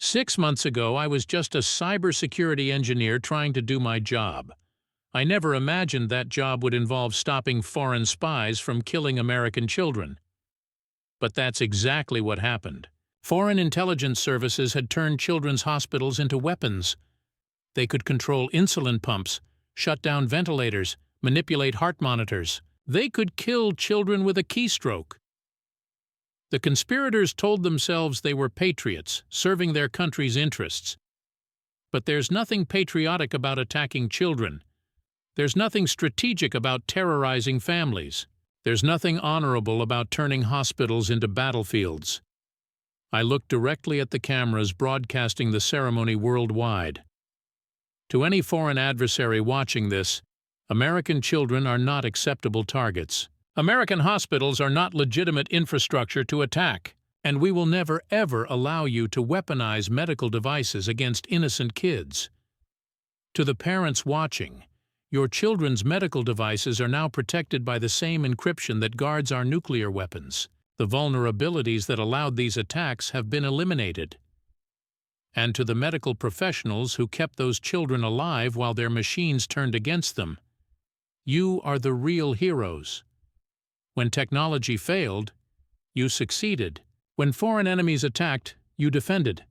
6 months ago, I was just a cybersecurity engineer trying to do my job. I never imagined that job would involve stopping foreign spies from killing American children. But that's exactly what happened. Foreign intelligence services had turned children's hospitals into weapons. They could control insulin pumps, shut down ventilators, manipulate heart monitors. They could kill children with a keystroke. The conspirators told themselves they were patriots, serving their country's interests. But there's nothing patriotic about attacking children. There's nothing strategic about terrorizing families. There's nothing honorable about turning hospitals into battlefields. I looked directly at the cameras broadcasting the ceremony worldwide. To any foreign adversary watching this, American children are not acceptable targets. American hospitals are not legitimate infrastructure to attack, and we will never ever allow you to weaponize medical devices against innocent kids. To the parents watching, your children's medical devices are now protected by the same encryption that guards our nuclear weapons. The vulnerabilities that allowed these attacks have been eliminated. And to the medical professionals who kept those children alive while their machines turned against them, you are the real heroes. When technology failed, you succeeded. When foreign enemies attacked, you defended.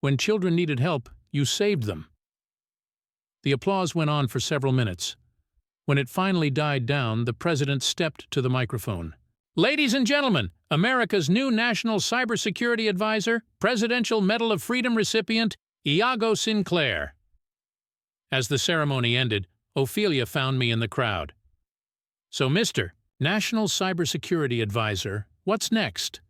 When children needed help, you saved them. The applause went on for several minutes. When it finally died down, the president stepped to the microphone. "Ladies and gentlemen, America's new National Cybersecurity Advisor, Presidential Medal of Freedom recipient, Iago Sinclair." As the ceremony ended, Ophelia found me in the crowd. "So, Mr. National Cybersecurity Advisor, what's next?"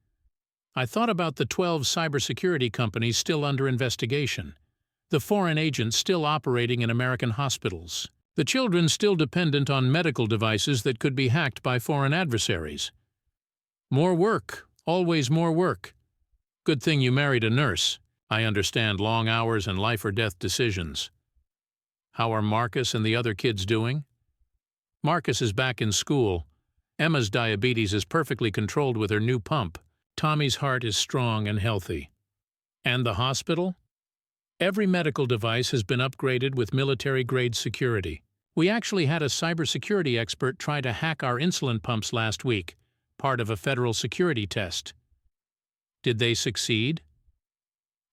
I thought about the 12 cybersecurity companies still under investigation, the foreign agents still operating in American hospitals, the children still dependent on medical devices that could be hacked by foreign adversaries. More work, always more work. Good thing you married a nurse. I understand long hours and life-or-death decisions. How are Marcus and the other kids doing? Marcus is back in school. Emma's diabetes is perfectly controlled with her new pump. Tommy's heart is strong and healthy. And the hospital? Every medical device has been upgraded with military-grade security. We actually had a cybersecurity expert try to hack our insulin pumps last week, part of a federal security test. Did they succeed?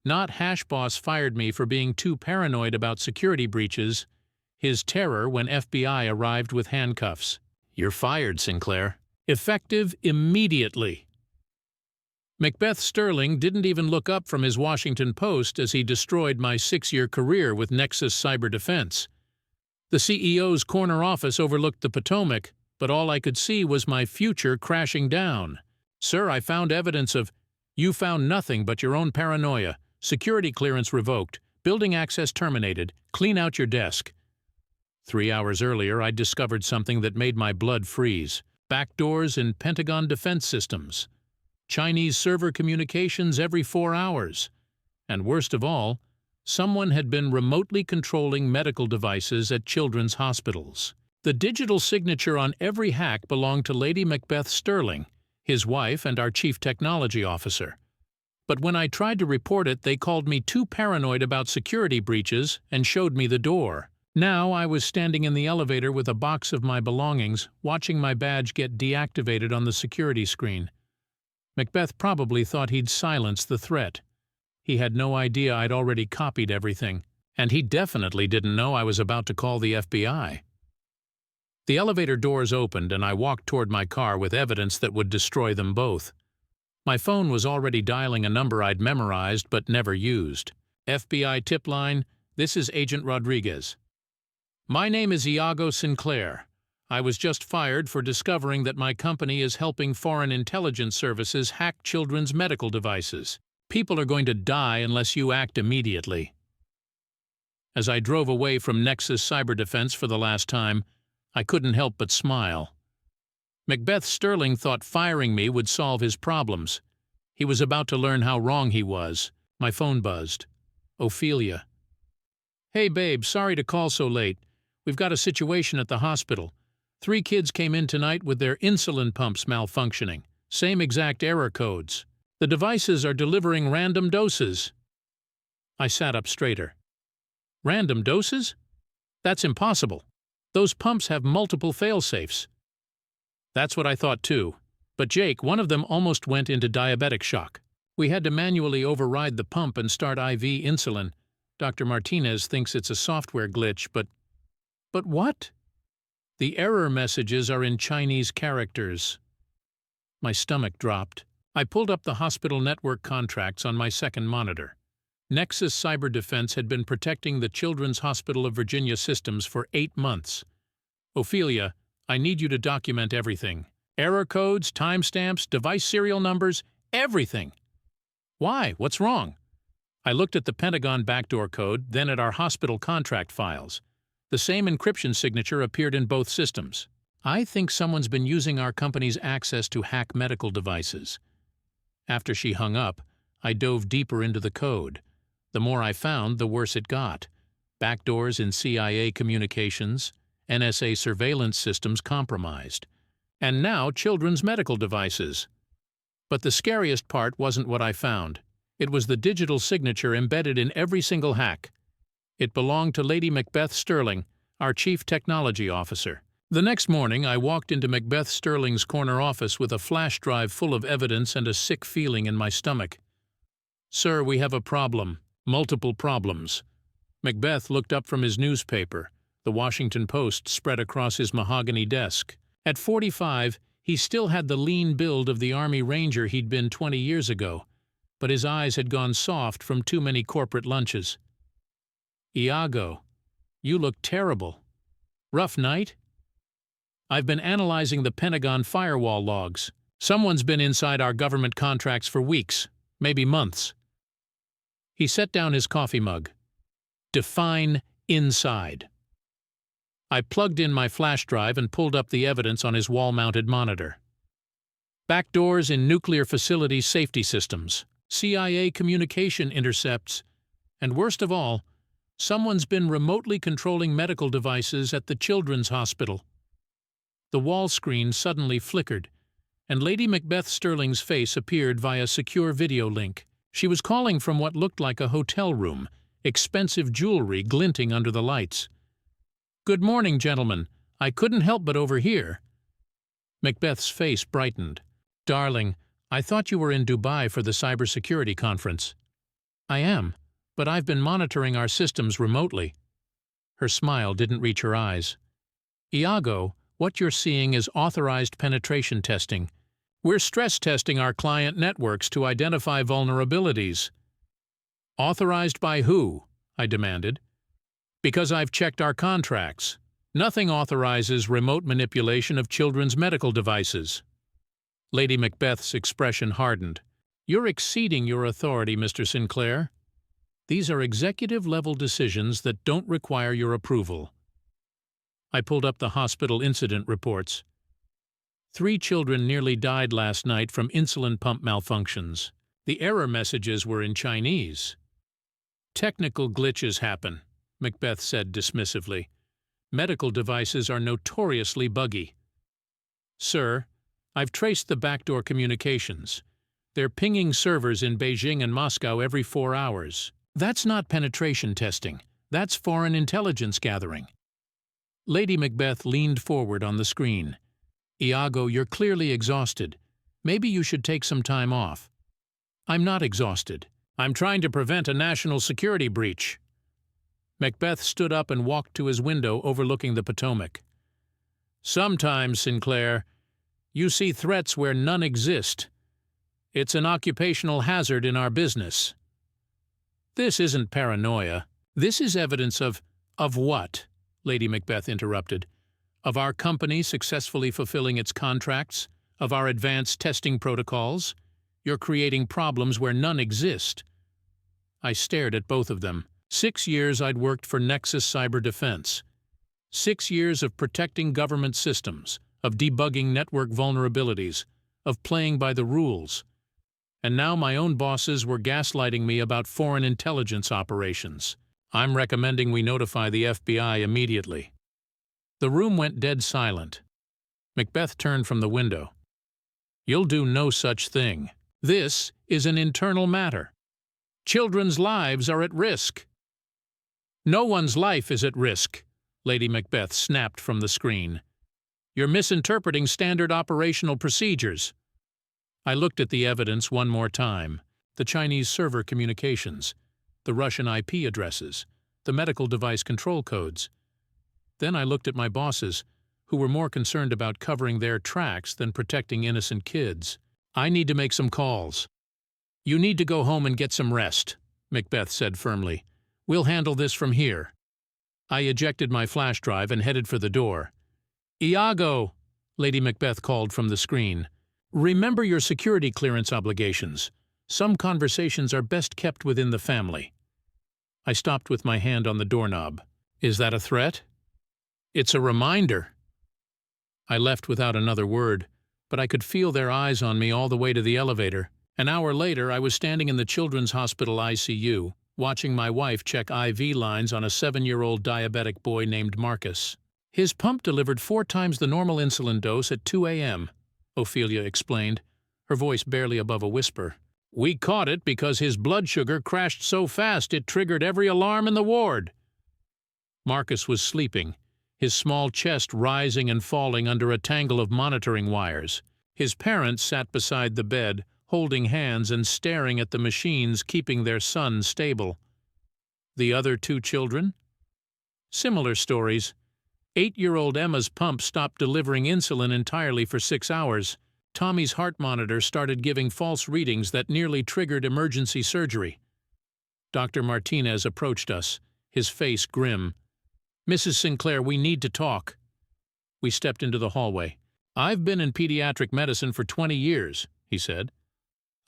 Not Hashboss fired me for being too paranoid about security breaches. His terror when FBI arrived with handcuffs. "You're fired, Sinclair. Effective immediately." Macbeth Sterling didn't even look up from his Washington Post as he destroyed my 6-year career with Nexus Cyber Defense. The CEO's corner office overlooked the Potomac, but all I could see was my future crashing down. "Sir, I found evidence of—" "You found nothing but your own paranoia. Security clearance revoked. Building access terminated. Clean out your desk." 3 hours earlier, I'd discovered something that made my blood freeze. Backdoors in Pentagon defense systems. Chinese server communications every 4 hours. And worst of all, someone had been remotely controlling medical devices at children's hospitals. The digital signature on every hack belonged to Lady Macbeth Sterling, his wife and our chief technology officer. But when I tried to report it, they called me too paranoid about security breaches and showed me the door. Now I was standing in the elevator with a box of my belongings, watching my badge get deactivated on the security screen. Macbeth probably thought he'd silenced the threat. He had no idea I'd already copied everything, and he definitely didn't know I was about to call the FBI. The elevator doors opened and I walked toward my car with evidence that would destroy them both. My phone was already dialing a number I'd memorized but never used. "FBI tip line, this is Agent Rodriguez. My name is Iago Sinclair. I was just fired for discovering that my company is helping foreign intelligence services hack children's medical devices. People are going to die unless you act immediately." As I drove away from Nexus Cyber Defense for the last time, I couldn't help but smile. Macbeth Sterling thought firing me would solve his problems. He was about to learn how wrong he was. My phone buzzed. Ophelia. "Hey babe, sorry to call so late. We've got a situation at the hospital. 3 kids came in tonight with their insulin pumps malfunctioning. Same exact error codes. The devices are delivering random doses." I sat up straighter. Random doses? That's impossible. Those pumps have multiple fail-safes. That's what I thought too. But Jake, one of them almost went into diabetic shock. We had to manually override the pump and start IV insulin. Dr. Martinez thinks it's a software glitch, but what? The error messages are in Chinese characters. My stomach dropped. I pulled up the hospital network contracts on my second monitor. Nexus Cyber Defense had been protecting the Children's Hospital of Virginia systems for 8 months. Ophelia, I need you to document everything. Error codes, timestamps, device serial numbers, everything. Why? What's wrong? I looked at the Pentagon backdoor code, then at our hospital contract files. The same encryption signature appeared in both systems. I think someone's been using our company's access to hack medical devices. After she hung up, I dove deeper into the code. The more I found, the worse it got. Backdoors in CIA communications, NSA surveillance systems compromised. And now children's medical devices. But the scariest part wasn't what I found. It was the digital signature embedded in every single hack. It belonged to Lady Macbeth Sterling, our Chief Technology Officer. The next morning, I walked into Macbeth Sterling's corner office with a flash drive full of evidence and a sick feeling in my stomach. "Sir, we have a problem. Multiple problems." Macbeth looked up from his newspaper, the Washington Post spread across his mahogany desk. At 45, he still had the lean build of the Army Ranger he'd been 20 years ago, but his eyes had gone soft from too many corporate lunches. "Iago, you look terrible. Rough night?" "I've been analyzing the Pentagon firewall logs. Someone's been inside our government contracts for weeks, maybe months." He set down his coffee mug. "Define inside." I plugged in my flash drive and pulled up the evidence on his wall-mounted monitor. Backdoors in nuclear facility safety systems, CIA communication intercepts, and worst of all, someone's been remotely controlling medical devices at the Children's Hospital. The wall screen suddenly flickered, and Lady Macbeth Sterling's face appeared via secure video link. She was calling from what looked like a hotel room, expensive jewelry glinting under the lights. "Good morning, gentlemen. I couldn't help but overhear." Macbeth's face brightened. "Darling, I thought you were in Dubai for the cybersecurity conference." "I am, but I've been monitoring our systems remotely." Her smile didn't reach her eyes. "Iago, what you're seeing is authorized penetration testing. We're stress testing our client networks to identify vulnerabilities." "Authorized by who?" I demanded. "Because I've checked our contracts. Nothing authorizes remote manipulation of children's medical devices." Lady Macbeth's expression hardened. "You're exceeding your authority, Mr. Sinclair. These are executive-level decisions that don't require your approval." I pulled up the hospital incident reports. 3 children nearly died last night from insulin pump malfunctions. The error messages were in Chinese. "Technical glitches happen," Macbeth said dismissively. "Medical devices are notoriously buggy." "Sir, I've traced the backdoor communications. They're pinging servers in Beijing and Moscow every 4 hours. That's not penetration testing. That's foreign intelligence gathering." Lady Macbeth leaned forward on the screen. "Iago, you're clearly exhausted. Maybe you should take some time off." "I'm not exhausted. I'm trying to prevent a national security breach." Macbeth stood up and walked to his window overlooking the Potomac. "Sometimes, Sinclair, you see threats where none exist. It's an occupational hazard in our business." "This isn't paranoia. This is evidence of what?" Lady Macbeth interrupted. "Of our company successfully fulfilling its contracts? Of our advanced testing protocols? You're creating problems where none exist." I stared at both of them. 6 years I'd worked for Nexus Cyber Defense. 6 years of protecting government systems, of debugging network vulnerabilities, of playing by the rules. And now my own bosses were gaslighting me about foreign intelligence operations. "I'm recommending we notify the FBI immediately." The room went dead silent. Macbeth turned from the window. "You'll do no such thing. This is an internal matter." Children's lives are at risk." "No one's life is at risk," Lady Macbeth snapped from the screen. "You're misinterpreting standard operational procedures." I looked at the evidence one more time: the Chinese server communications, the Russian IP addresses, the medical device control codes. Then I looked at my bosses, who were more concerned about covering their tracks than protecting innocent kids. "I need to make some calls." "You need to go home and get some rest," Macbeth said firmly. "We'll handle this from here." I ejected my flash drive and headed for the door. "Iago," Lady Macbeth called from the screen, "remember your security clearance obligations. Some conversations are best kept within the family." I stopped with my hand on the doorknob. "Is that a threat?" "It's a reminder." I left without another word, but I could feel their eyes on me all the way to the elevator. An hour later, I was standing in the Children's Hospital ICU, watching my wife check IV lines on a 7-year-old diabetic boy named Marcus. "His pump delivered 4 times the normal insulin dose at 2 a.m., Ophelia explained, her voice barely above a whisper. "We caught it because his blood sugar crashed so fast it triggered every alarm in the ward." Marcus was sleeping, his small chest rising and falling under a tangle of monitoring wires. His parents sat beside the bed, holding hands and staring at the machines keeping their son stable. The other 2 children? Similar stories. 8-year-old Emma's pump stopped delivering insulin entirely for 6 hours. Tommy's heart monitor started giving false readings that nearly triggered emergency surgery. Dr. Martinez approached us, his face grim. "Mrs. Sinclair, we need to talk." We stepped into the hallway. "I've been in pediatric medicine for 20 years, he said.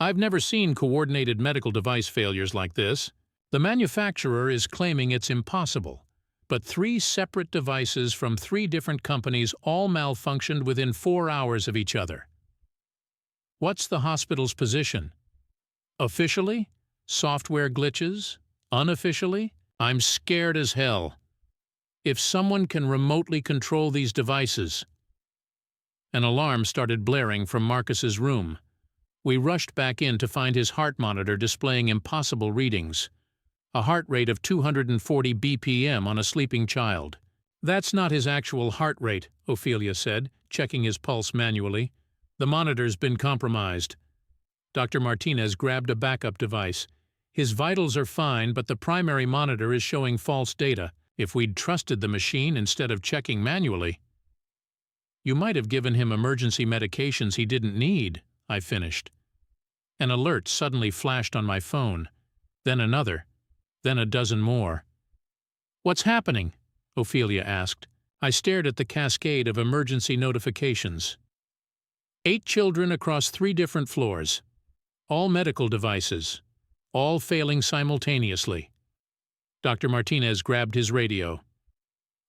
"I've never seen coordinated medical device failures like this. The manufacturer is claiming it's impossible, but 3 separate devices from 3 different companies all malfunctioned within 4 hours of each other." "What's the hospital's position?" "Officially? Software glitches? Unofficially? I'm scared as hell. If someone can remotely control these devices—" An alarm started blaring from Marcus's room. We rushed back in to find his heart monitor displaying impossible readings. A heart rate of 240 BPM on a sleeping child. "That's not his actual heart rate," Ophelia said, checking his pulse manually. "The monitor's been compromised." Dr. Martinez grabbed a backup device. "His vitals are fine, but the primary monitor is showing false data. If we'd trusted the machine instead of checking manually—" "You might have given him emergency medications he didn't need," I finished. An alert suddenly flashed on my phone, then another, then a dozen more. "What's happening?" Ophelia asked. I stared at the cascade of emergency notifications. 8 children across 3 different floors. All medical devices. All failing simultaneously. Dr. Martinez grabbed his radio.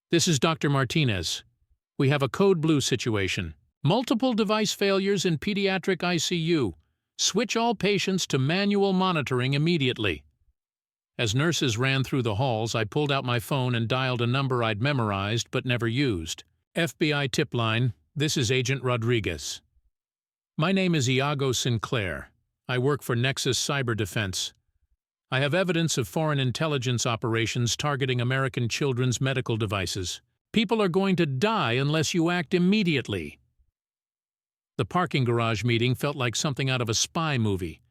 "This is Dr. Martinez. We have a code blue situation. Multiple device failures in pediatric ICU. Switch all patients to manual monitoring immediately." As nurses ran through the halls, I pulled out my phone and dialed a number I'd memorized but never used. "FBI tip line, this is Agent Rodriguez. My name is Iago Sinclair. I work for Nexus Cyber Defense. I have evidence of foreign intelligence operations targeting American children's medical devices. People are going to die unless you act immediately." The parking garage meeting felt like something out of a spy movie,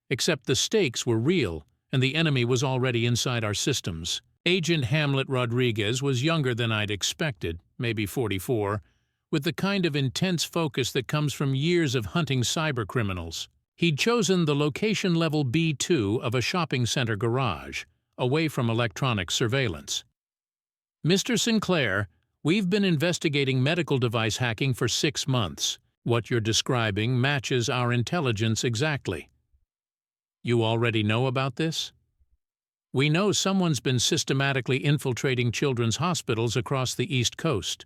except the stakes were real and the enemy was already inside our systems. Agent Hamlet Rodriguez was younger than I'd expected, maybe 44, with the kind of intense focus that comes from years of hunting cybercriminals. He'd chosen the location level B2 of a shopping center garage, away from electronic surveillance. "Mr. Sinclair, we've been investigating medical device hacking for 6 months. What you're describing matches our intelligence exactly." "You already know about this?" "We know someone's been systematically infiltrating children's hospitals across the East Coast.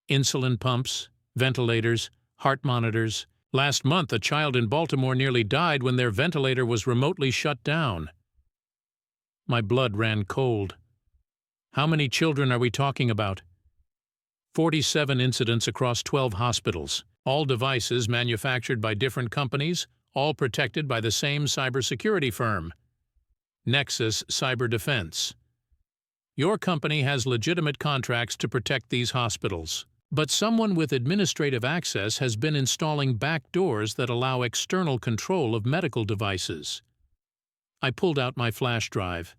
Insulin pumps, ventilators, heart monitors. Last month, a child in Baltimore nearly died when their ventilator was remotely shut down." My blood ran cold. "How many children are we talking about?" 47 incidents across 12 hospitals. All devices manufactured by different companies, all protected by the same cybersecurity firm. Nexus Cyber Defense. Your company has legitimate contracts to protect these hospitals, but someone with administrative access has been installing back doors that allow external control of medical devices. I pulled out my flash drive.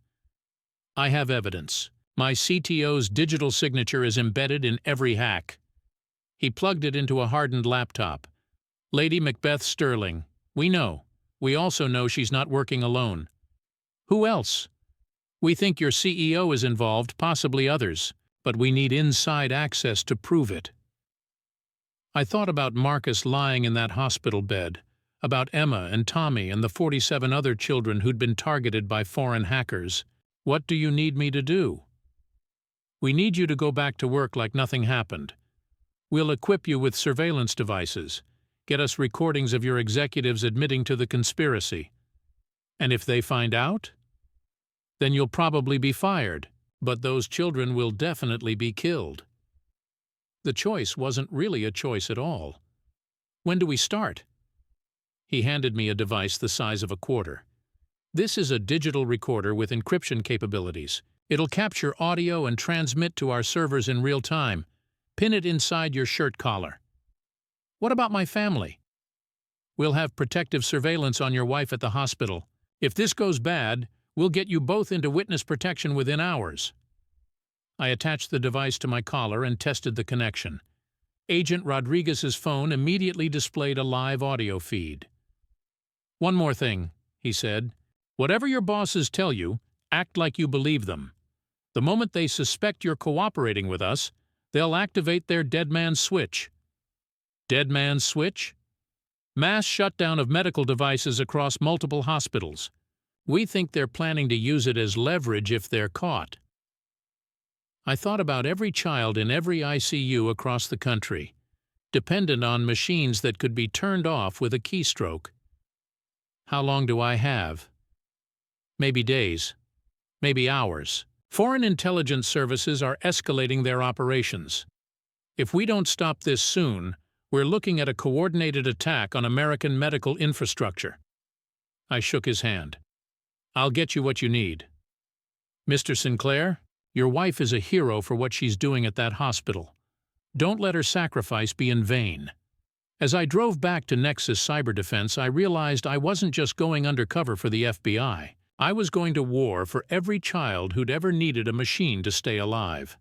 I have evidence. My CTO's digital signature is embedded in every hack. He plugged it into a hardened laptop. Lady Macbeth Sterling. We know. We also know she's not working alone. Who else? We think your CEO is involved, possibly others, but we need inside access to prove it. I thought about Marcus lying in that hospital bed, about Emma and Tommy and the 47 other children who'd been targeted by foreign hackers. What do you need me to do? We need you to go back to work like nothing happened. We'll equip you with surveillance devices, get us recordings of your executives admitting to the conspiracy. And if they find out? Then you'll probably be fired, but those children will definitely be killed. The choice wasn't really a choice at all. When do we start? He handed me a device the size of a quarter. This is a digital recorder with encryption capabilities. It'll capture audio and transmit to our servers in real time. Pin it inside your shirt collar. What about my family? We'll have protective surveillance on your wife at the hospital. If this goes bad, we'll get you both into witness protection within hours. I attached the device to my collar and tested the connection. Agent Rodriguez's phone immediately displayed a live audio feed. One more thing, he said. Whatever your bosses tell you, act like you believe them. The moment they suspect you're cooperating with us, they'll activate their dead man switch. Dead man switch? Mass shutdown of medical devices across multiple hospitals. We think they're planning to use it as leverage if they're caught. I thought about every child in every ICU across the country, dependent on machines that could be turned off with a keystroke. How long do I have? Maybe days. Maybe hours. Foreign intelligence services are escalating their operations. If we don't stop this soon, we're looking at a coordinated attack on American medical infrastructure. I shook his hand. I'll get you what you need. Mr. Sinclair, your wife is a hero for what she's doing at that hospital. Don't let her sacrifice be in vain. As I drove back to Nexus Cyber Defense, I realized I wasn't just going undercover for the FBI. I was going to war for every child who'd ever needed a machine to stay alive.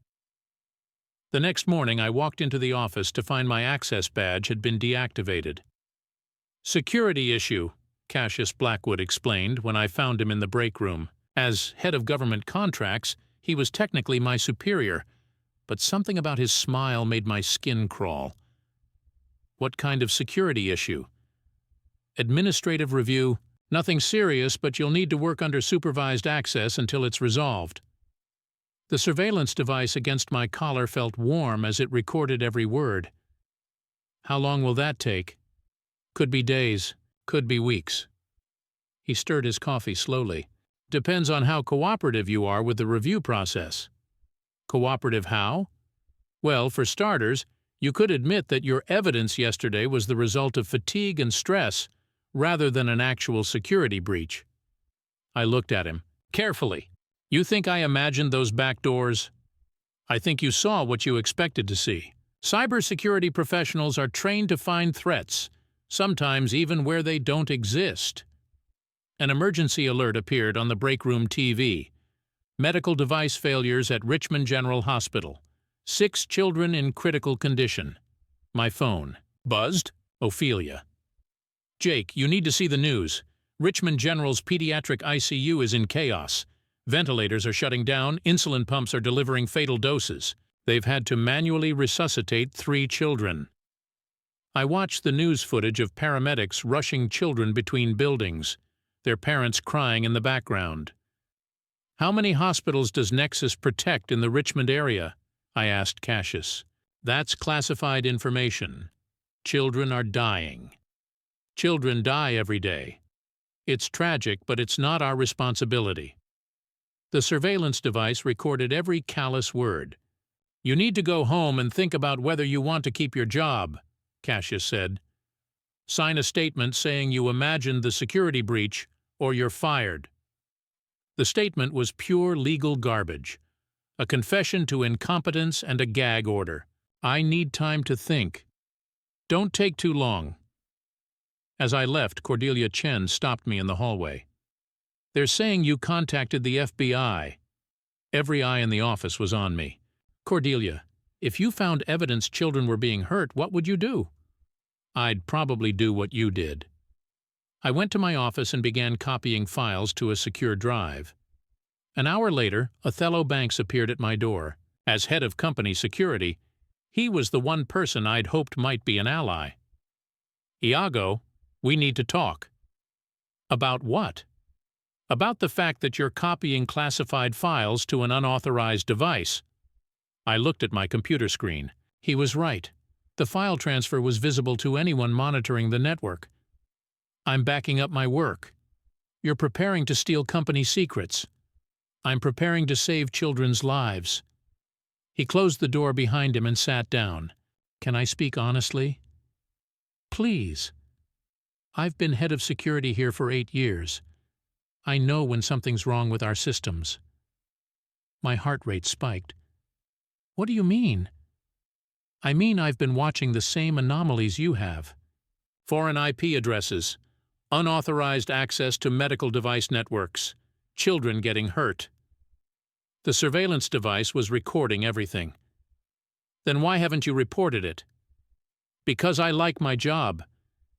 The next morning, I walked into the office to find my access badge had been deactivated. Security issue, Cassius Blackwood explained when I found him in the break room. As head of government contracts, he was technically my superior, but something about his smile made my skin crawl. What kind of security issue? Administrative review. Nothing serious, but you'll need to work under supervised access until it's resolved. The surveillance device against my collar felt warm as it recorded every word. How long will that take? Could be days, could be weeks. He stirred his coffee slowly. Depends on how cooperative you are with the review process. Cooperative how? Well, for starters, you could admit that your evidence yesterday was the result of fatigue and stress, rather than an actual security breach. I looked at him, carefully. You think I imagined those back doors? I think you saw what you expected to see. Cybersecurity professionals are trained to find threats, sometimes even where they don't exist. An emergency alert appeared on the break room TV. Medical device failures at Richmond General Hospital. 6 children in critical condition. My phone. Buzzed? Ophelia. Jake, you need to see the news. Richmond General's pediatric ICU is in chaos. Ventilators are shutting down, insulin pumps are delivering fatal doses. They've had to manually resuscitate 3 children. I watched the news footage of paramedics rushing children between buildings, their parents crying in the background. How many hospitals does Nexus protect in the Richmond area? I asked Cassius. That's classified information. Children are dying. Children die every day. It's tragic, but it's not our responsibility. The surveillance device recorded every callous word. You need to go home and think about whether you want to keep your job, Cassius said. Sign a statement saying you imagined the security breach, or you're fired. The statement was pure legal garbage, a confession to incompetence and a gag order. I need time to think. Don't take too long. As I left, Cordelia Chen stopped me in the hallway. They're saying you contacted the FBI. Every eye in the office was on me. Cordelia, if you found evidence children were being hurt, what would you do? I'd probably do what you did. I went to my office and began copying files to a secure drive. An hour later, Othello Banks appeared at my door. As head of company security, he was the one person I'd hoped might be an ally. Iago, we need to talk. About what? About the fact that you're copying classified files to an unauthorized device. I looked at my computer screen. He was right. The file transfer was visible to anyone monitoring the network. I'm backing up my work. You're preparing to steal company secrets. I'm preparing to save children's lives. He closed the door behind him and sat down. Can I speak honestly? Please. I've been head of security here for 8 years. I know when something's wrong with our systems. My heart rate spiked. What do you mean? I mean I've been watching the same anomalies you have. Foreign IP addresses, unauthorized access to medical device networks, children getting hurt. The surveillance device was recording everything. Then why haven't you reported it? Because I like my job.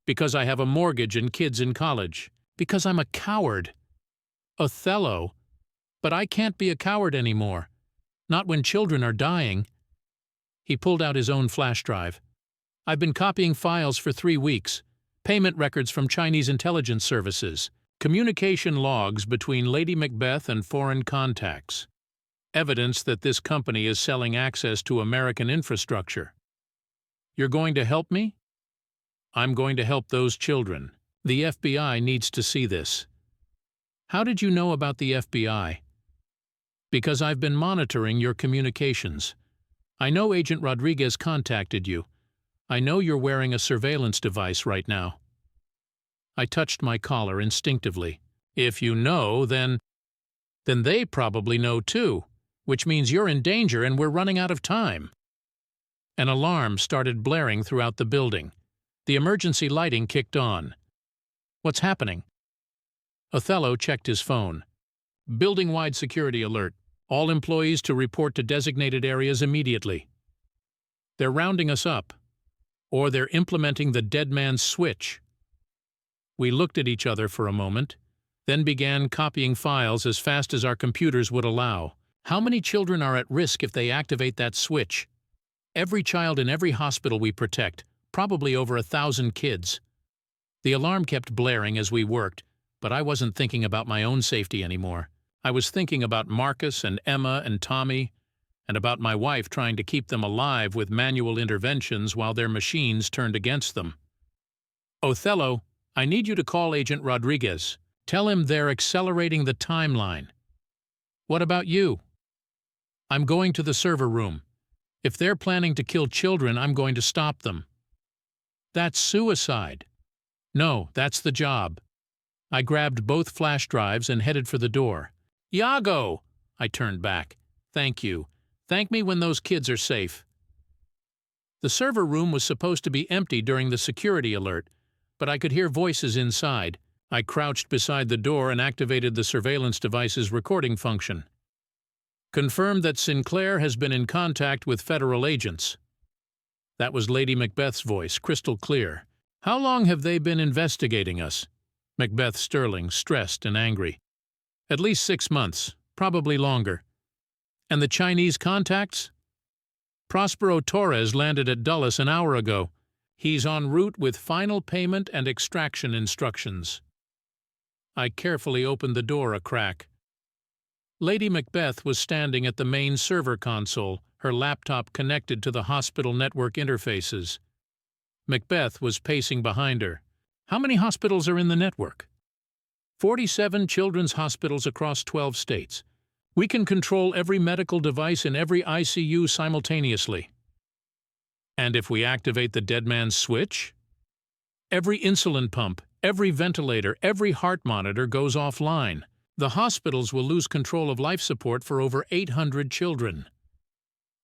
Because I have a mortgage and kids in college. Because I'm a coward. Othello. But I can't be a coward anymore. Not when children are dying. He pulled out his own flash drive. I've been copying files for 3 weeks. Payment records from Chinese intelligence services. Communication logs between Lady Macbeth and foreign contacts. Evidence that this company is selling access to American infrastructure. You're going to help me? I'm going to help those children. The FBI needs to see this. How did you know about the FBI? Because I've been monitoring your communications. I know Agent Rodriguez contacted you. I know you're wearing a surveillance device right now. I touched my collar instinctively. If you know, then they probably know too, which means you're in danger and we're running out of time. An alarm started blaring throughout the building. The emergency lighting kicked on. What's happening? Othello checked his phone. Building-wide security alert. All employees to report to designated areas immediately. They're rounding us up. Or they're implementing the dead man's switch. We looked at each other for a moment, then began copying files as fast as our computers would allow. How many children are at risk if they activate that switch? Every child in every hospital we protect, probably over 1,000 kids. The alarm kept blaring as we worked, but I wasn't thinking about my own safety anymore. I was thinking about Marcus and Emma and Tommy, and about my wife trying to keep them alive with manual interventions while their machines turned against them. Othello, I need you to call Agent Rodriguez. Tell him they're accelerating the timeline. What about you? I'm going to the server room. If they're planning to kill children, I'm going to stop them. That's suicide. No, that's the job. I grabbed both flash drives and headed for the door. Iago! I turned back. Thank you. Thank me when those kids are safe. The server room was supposed to be empty during the security alert, but I could hear voices inside. I crouched beside the door and activated the surveillance device's recording function. Confirmed that Sinclair has been in contact with federal agents. That was Lady Macbeth's voice, crystal clear. How long have they been investigating us? Macbeth Sterling, stressed and angry. At least 6 months, probably longer. And the Chinese contacts? Prospero Torres landed at Dulles an hour ago. He's en route with final payment and extraction instructions. I carefully opened the door a crack. Lady Macbeth was standing at the main server console, her laptop connected to the hospital network interfaces. Macbeth was pacing behind her. How many hospitals are in the network? 47 children's hospitals across 12 states. We can control every medical device in every ICU simultaneously. And if we activate the dead man's switch? Every insulin pump, every ventilator, every heart monitor goes offline. The hospitals will lose control of life support for over 800 children.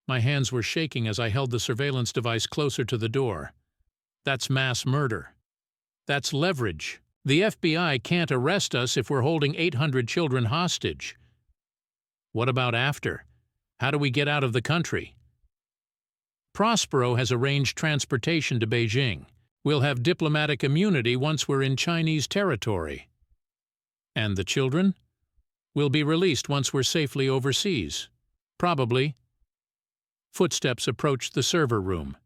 My hands were shaking as I held the surveillance device closer to the door. That's mass murder. That's leverage. The FBI can't arrest us if we're holding 800 children hostage. What about after? How do we get out of the country? Prospero has arranged transportation to Beijing. We'll have diplomatic immunity once we're in Chinese territory. And the children? We'll be released once we're safely overseas. Probably. Footsteps approached the server room.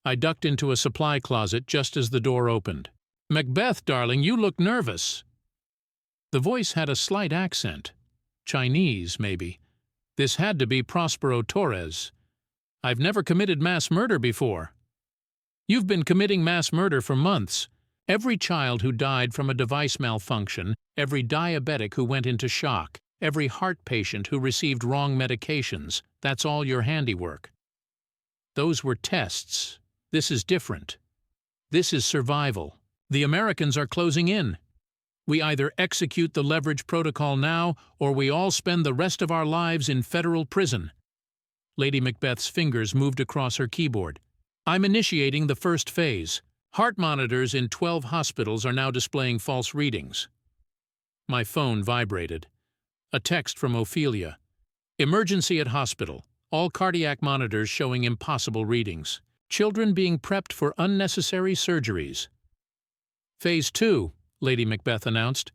I ducked into a supply closet just as the door opened. "Macbeth, darling, you look nervous." The voice had a slight accent. Chinese, maybe. This had to be Prospero Torres. I've never committed mass murder before. You've been committing mass murder for months. Every child who died from a device malfunction, every diabetic who went into shock, every heart patient who received wrong medications, that's all your handiwork. Those were tests. This is different. This is survival. The Americans are closing in. We either execute the leverage protocol now, or we all spend the rest of our lives in federal prison. Lady Macbeth's fingers moved across her keyboard. I'm initiating the first phase. Heart monitors in 12 hospitals are now displaying false readings. My phone vibrated. A text from Ophelia. Emergency at hospital. All cardiac monitors showing impossible readings. Children being prepped for unnecessary surgeries. Phase 2, Lady Macbeth announced.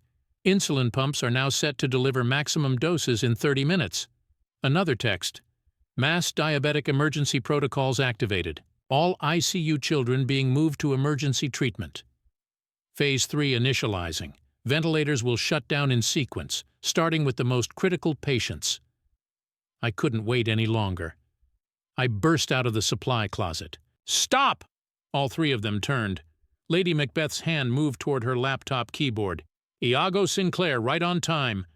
Insulin pumps are now set to deliver maximum doses in 30 minutes. Another text. Mass diabetic emergency protocols activated. All ICU children being moved to emergency treatment. Phase 3 initializing. Ventilators will shut down in sequence, starting with the most critical patients. I couldn't wait any longer. I burst out of the supply closet. "Stop!" All three of them turned. Lady Macbeth's hand moved toward her laptop keyboard. "Iago Sinclair, right on time.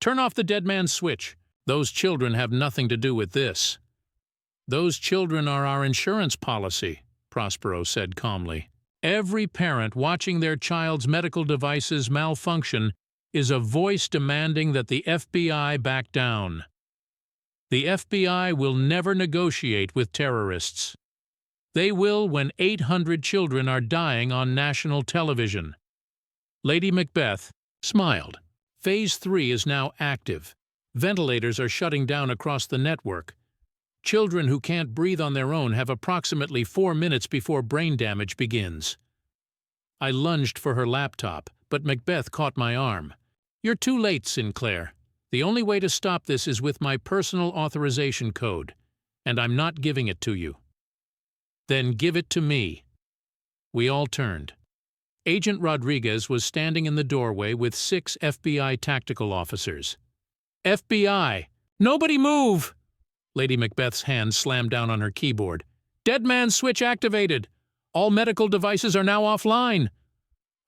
Turn off the dead man's switch. Those children have nothing to do with this." "Those children are our insurance policy," Prospero said calmly. "Every parent watching their child's medical devices malfunction is a voice demanding that the FBI back down. The FBI will never negotiate with terrorists. They will when 800 children are dying on national television." Lady Macbeth smiled. Phase 3 is now active. Ventilators are shutting down across the network. Children who can't breathe on their own have approximately 4 minutes before brain damage begins. I lunged for her laptop, but Macbeth caught my arm. "You're too late, Sinclair. The only way to stop this is with my personal authorization code, and I'm not giving it to you." "Then give it to me." We all turned. Agent Rodriguez was standing in the doorway with 6 FBI tactical officers. "FBI! Nobody move!" Lady Macbeth's hand slammed down on her keyboard. "Dead man's switch activated. All medical devices are now offline."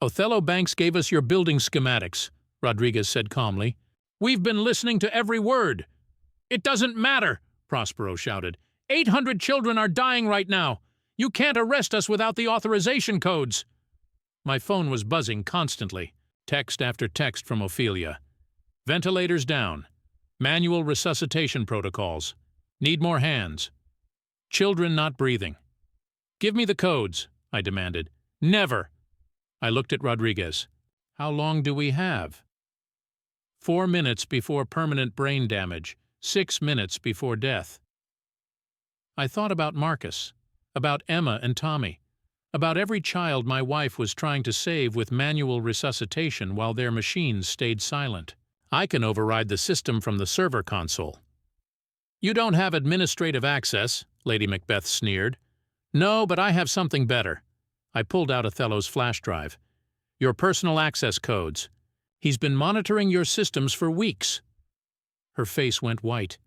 "Othello Banks gave us your building schematics," Rodriguez said calmly. "We've been listening to every word." "It doesn't matter," Prospero shouted. 800 children are dying right now. You can't arrest us without the authorization codes." My phone was buzzing constantly, text after text from Ophelia. "Ventilators down. Manual resuscitation protocols. Need more hands. Children not breathing. Give me the codes," I demanded. "Never." I looked at Rodriguez. "How long do we have?" 4 minutes before permanent brain damage, 6 minutes before death. I thought about Marcus, about Emma and Tommy, about every child my wife was trying to save with manual resuscitation while their machines stayed silent. I can override the system from the server console. "You don't have administrative access," Lady Macbeth sneered. "No, but I have something better." I pulled out Othello's flash drive. "Your personal access codes. He's been monitoring your systems for weeks." Her face went white.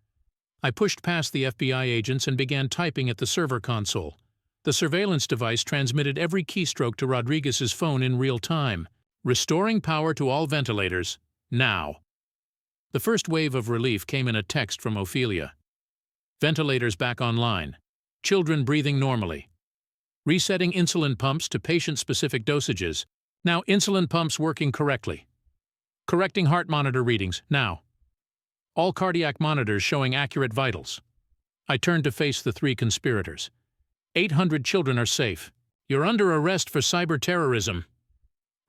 I pushed past the FBI agents and began typing at the server console. The surveillance device transmitted every keystroke to Rodriguez's phone in real time. "Restoring power to all ventilators. Now." The first wave of relief came in a text from Ophelia. "Ventilators back online. Children breathing normally. Resetting insulin pumps to patient-specific dosages. Now insulin pumps working correctly." Correcting heart monitor readings, now. All cardiac monitors showing accurate vitals. I turned to face the three conspirators. 800 children are safe. You're under arrest for cyber-terrorism.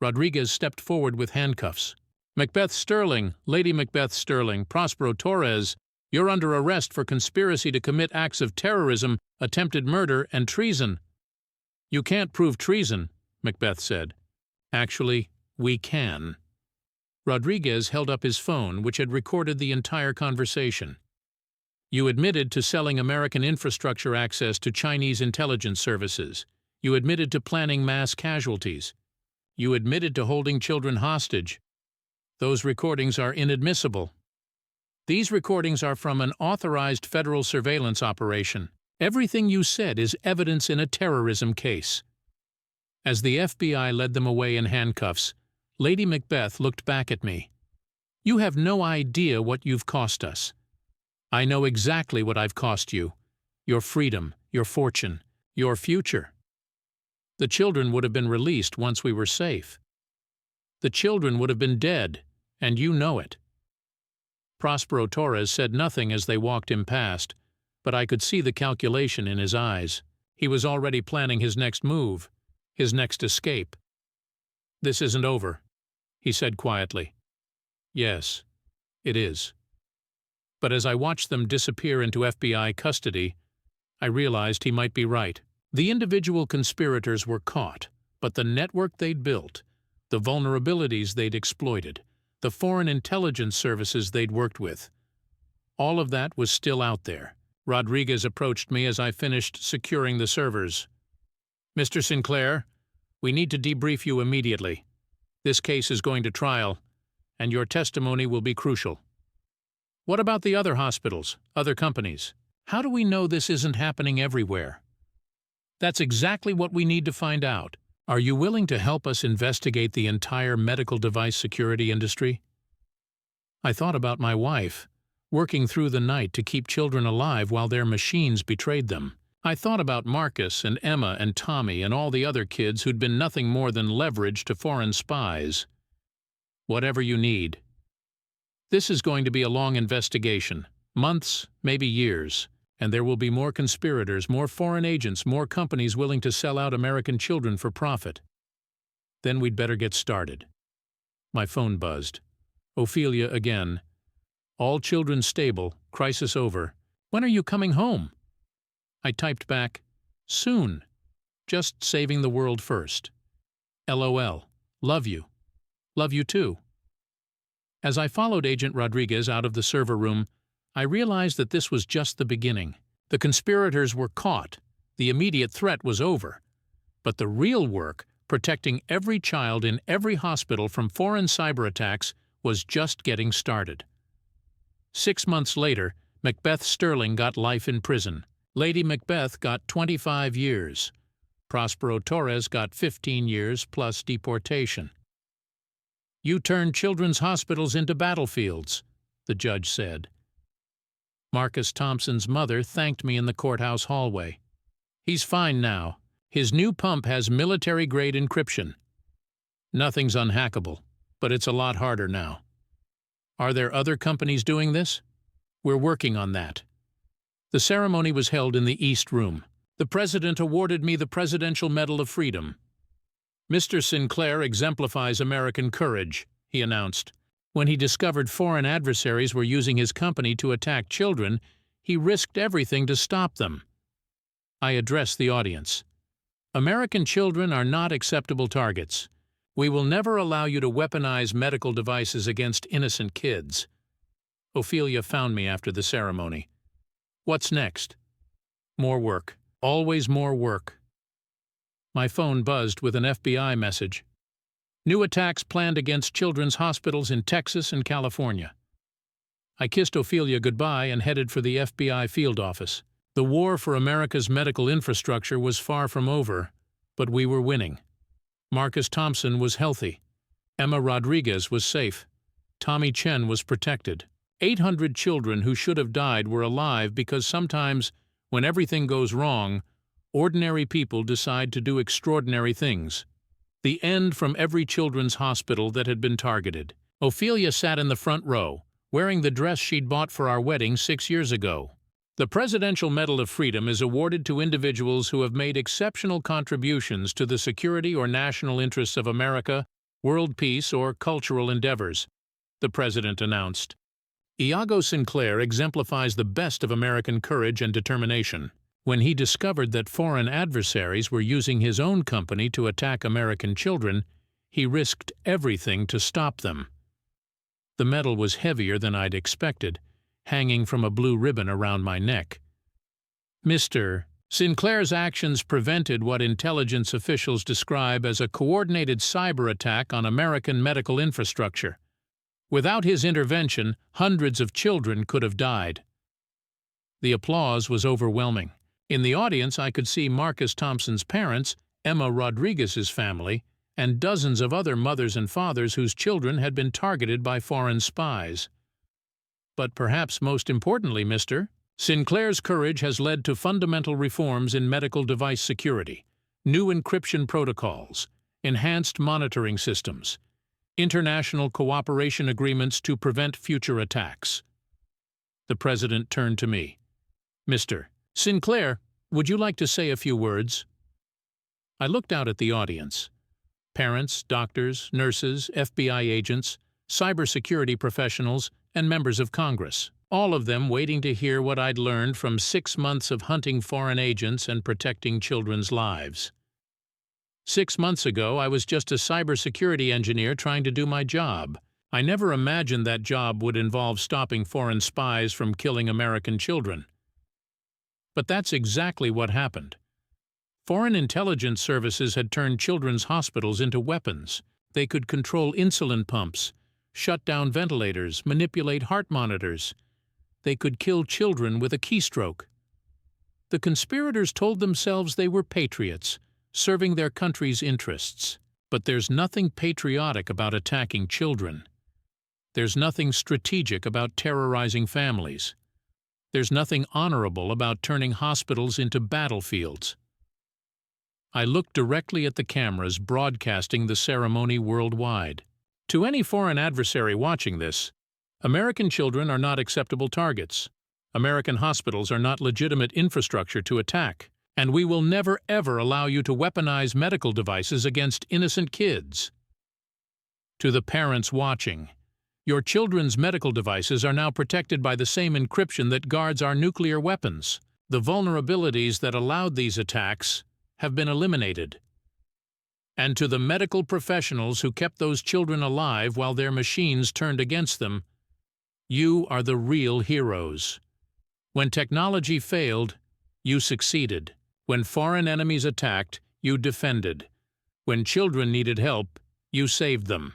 Rodriguez stepped forward with handcuffs. Macbeth Sterling, Lady Macbeth Sterling, Prospero Torres, you're under arrest for conspiracy to commit acts of terrorism, attempted murder, and treason. You can't prove treason, Macbeth said. Actually, we can. Rodriguez held up his phone, which had recorded the entire conversation. You admitted to selling American infrastructure access to Chinese intelligence services. You admitted to planning mass casualties. You admitted to holding children hostage. Those recordings are inadmissible. These recordings are from an authorized federal surveillance operation. Everything you said is evidence in a terrorism case. As the FBI led them away in handcuffs, Lady Macbeth looked back at me. You have no idea what you've cost us. I know exactly what I've cost you. Your freedom, your fortune, your future. The children would have been released once we were safe. The children would have been dead, and you know it. Prospero Torres said nothing as they walked him past, but I could see the calculation in his eyes. He was already planning his next move, his next escape. This isn't over, he said quietly. Yes, it is. But as I watched them disappear into FBI custody, I realized he might be right. The individual conspirators were caught, but the network they'd built, the vulnerabilities they'd exploited, the foreign intelligence services they'd worked with, all of that was still out there. Rodriguez approached me as I finished securing the servers. Mr. Sinclair, we need to debrief you immediately. This case is going to trial, and your testimony will be crucial. What about the other hospitals, other companies? How do we know this isn't happening everywhere? That's exactly what we need to find out. Are you willing to help us investigate the entire medical device security industry? I thought about my wife, working through the night to keep children alive while their machines betrayed them. I thought about Marcus and Emma and Tommy and all the other kids who'd been nothing more than leverage to foreign spies. Whatever you need. This is going to be a long investigation, months, maybe years, and there will be more conspirators, more foreign agents, more companies willing to sell out American children for profit. Then we'd better get started. My phone buzzed. Ophelia again. All children stable, crisis over. When are you coming home? I typed back, soon. Just saving the world first. LOL. Love you. Love you too. As I followed Agent Rodriguez out of the server room, I realized that this was just the beginning. The conspirators were caught. The immediate threat was over. But the real work, protecting every child in every hospital from foreign cyber attacks, was just getting started. 6 months later, Macbeth Sterling got life in prison. Lady Macbeth got 25 years. Prospero Torres got 15 years plus deportation. You turned children's hospitals into battlefields, the judge said. Marcus Thompson's mother thanked me in the courthouse hallway. He's fine now. His new pump has military-grade encryption. Nothing's unhackable, but it's a lot harder now. Are there other companies doing this? We're working on that. The ceremony was held in the East Room. The president awarded me the Presidential Medal of Freedom. Mr. Sinclair exemplifies American courage, he announced. When he discovered foreign adversaries were using his company to attack children, he risked everything to stop them. I addressed the audience. American children are not acceptable targets. We will never allow you to weaponize medical devices against innocent kids. Ophelia found me after the ceremony. What's next? More work. Always more work. My phone buzzed with an FBI message. New attacks planned against children's hospitals in Texas and California. I kissed Ophelia goodbye and headed for the FBI field office. The war for America's medical infrastructure was far from over, but we were winning. Marcus Thompson was healthy. Emma Rodriguez was safe. Tommy Chen was protected. 800 children who should have died were alive because sometimes, when everything goes wrong, ordinary people decide to do extraordinary things. The end from every children's hospital that had been targeted. Ophelia sat in the front row, wearing the dress she'd bought for our wedding 6 years ago. The Presidential Medal of Freedom is awarded to individuals who have made exceptional contributions to the security or national interests of America, world peace, or cultural endeavors, the President announced. Iago Sinclair exemplifies the best of American courage and determination. When he discovered that foreign adversaries were using his own company to attack American children, he risked everything to stop them. The medal was heavier than I'd expected, hanging from a blue ribbon around my neck. Mr. Sinclair's actions prevented what intelligence officials describe as a coordinated cyber attack on American medical infrastructure. Without his intervention, hundreds of children could have died. The applause was overwhelming. In the audience, I could see Marcus Thompson's parents, Emma Rodriguez's family, and dozens of other mothers and fathers whose children had been targeted by foreign spies. But perhaps most importantly, Mr. Sinclair's courage has led to fundamental reforms in medical device security, new encryption protocols, enhanced monitoring systems, international cooperation agreements to prevent future attacks. The President turned to me. Mr. Sinclair, would you like to say a few words? I looked out at the audience. Parents, doctors, nurses, FBI agents, cybersecurity professionals, and members of Congress, all of them waiting to hear what I'd learned from 6 months of hunting foreign agents and protecting children's lives. 6 months ago, I was just a cybersecurity engineer trying to do my job. I never imagined that job would involve stopping foreign spies from killing American children. But that's exactly what happened. Foreign intelligence services had turned children's hospitals into weapons. They could control insulin pumps, shut down ventilators, manipulate heart monitors. They could kill children with a keystroke. The conspirators told themselves they were patriots, serving their country's interests. But there's nothing patriotic about attacking children. There's nothing strategic about terrorizing families. There's nothing honorable about turning hospitals into battlefields. I looked directly at the cameras broadcasting the ceremony worldwide. To any foreign adversary watching this, American children are not acceptable targets. American hospitals are not legitimate infrastructure to attack. And we will never ever allow you to weaponize medical devices against innocent kids. To the parents watching, your children's medical devices are now protected by the same encryption that guards our nuclear weapons. The vulnerabilities that allowed these attacks have been eliminated. And to the medical professionals who kept those children alive while their machines turned against them, you are the real heroes. When technology failed, you succeeded. When foreign enemies attacked, you defended. When children needed help, you saved them.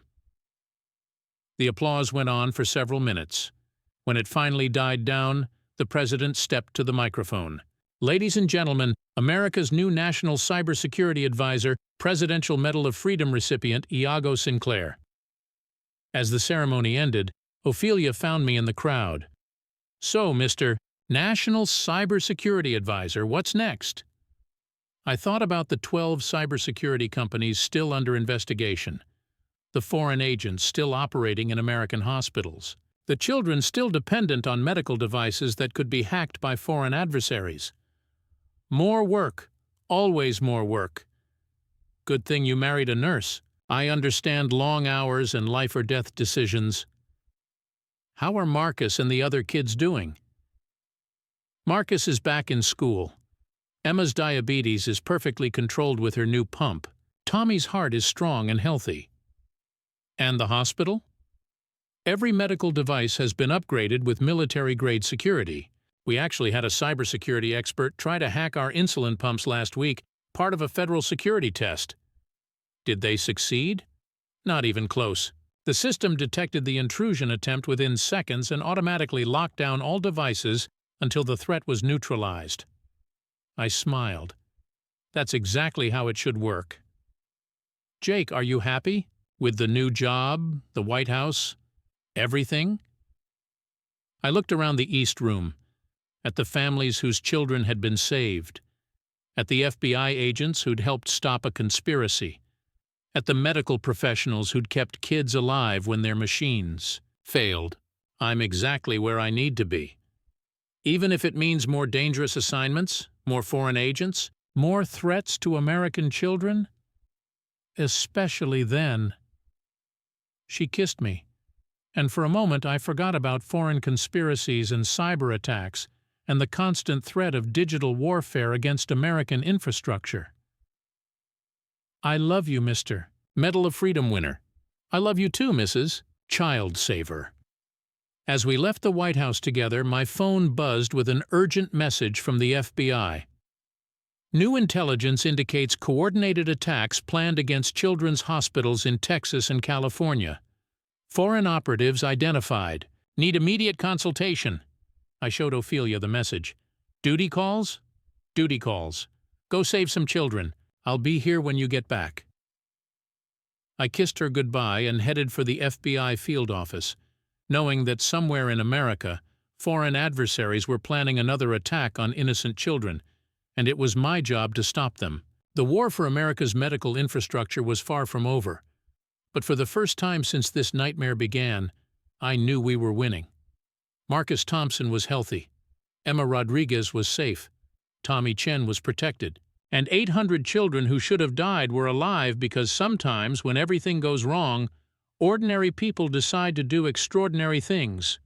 The applause went on for several minutes. When it finally died down, the President stepped to the microphone. Ladies and gentlemen, America's new National Cybersecurity Advisor, Presidential Medal of Freedom recipient Iago Sinclair. As the ceremony ended, Ophelia found me in the crowd. So, Mr. National Cybersecurity Advisor, what's next? I thought about the 12 cybersecurity companies still under investigation, the foreign agents still operating in American hospitals, the children still dependent on medical devices that could be hacked by foreign adversaries. More work, always more work. Good thing you married a nurse. I understand long hours and life-or-death decisions. How are Marcus and the other kids doing? Marcus is back in school. Emma's diabetes is perfectly controlled with her new pump. Tommy's heart is strong and healthy. And the hospital? Every medical device has been upgraded with military-grade security. We actually had a cybersecurity expert try to hack our insulin pumps last week, part of a federal security test. Did they succeed? Not even close. The system detected the intrusion attempt within seconds and automatically locked down all devices until the threat was neutralized. I smiled. That's exactly how it should work. Jake, are you happy? With the new job, the White House, everything? I looked around the East Room, at the families whose children had been saved, at the FBI agents who'd helped stop a conspiracy, at the medical professionals who'd kept kids alive when their machines failed. I'm exactly where I need to be. Even if it means more dangerous assignments, more foreign agents, more threats to American children? Especially then. She kissed me, and for a moment I forgot about foreign conspiracies and cyber attacks and the constant threat of digital warfare against American infrastructure. I love you, Mr. Medal of Freedom winner. I love you too, Mrs. Child Saver. As we left the White House together, my phone buzzed with an urgent message from the FBI. New intelligence indicates coordinated attacks planned against children's hospitals in Texas and California. Foreign operatives identified. Need immediate consultation. I showed Ophelia the message. Duty calls? Duty calls. Go save some children. I'll be here when you get back. I kissed her goodbye and headed for the FBI field office, knowing that somewhere in America, foreign adversaries were planning another attack on innocent children, and it was my job to stop them. The war for America's medical infrastructure was far from over, but for the first time since this nightmare began, I knew we were winning. Marcus Thompson was healthy, Emma Rodriguez was safe, Tommy Chen was protected, and 800 children who should have died were alive because sometimes, when everything goes wrong, ordinary people decide to do extraordinary things.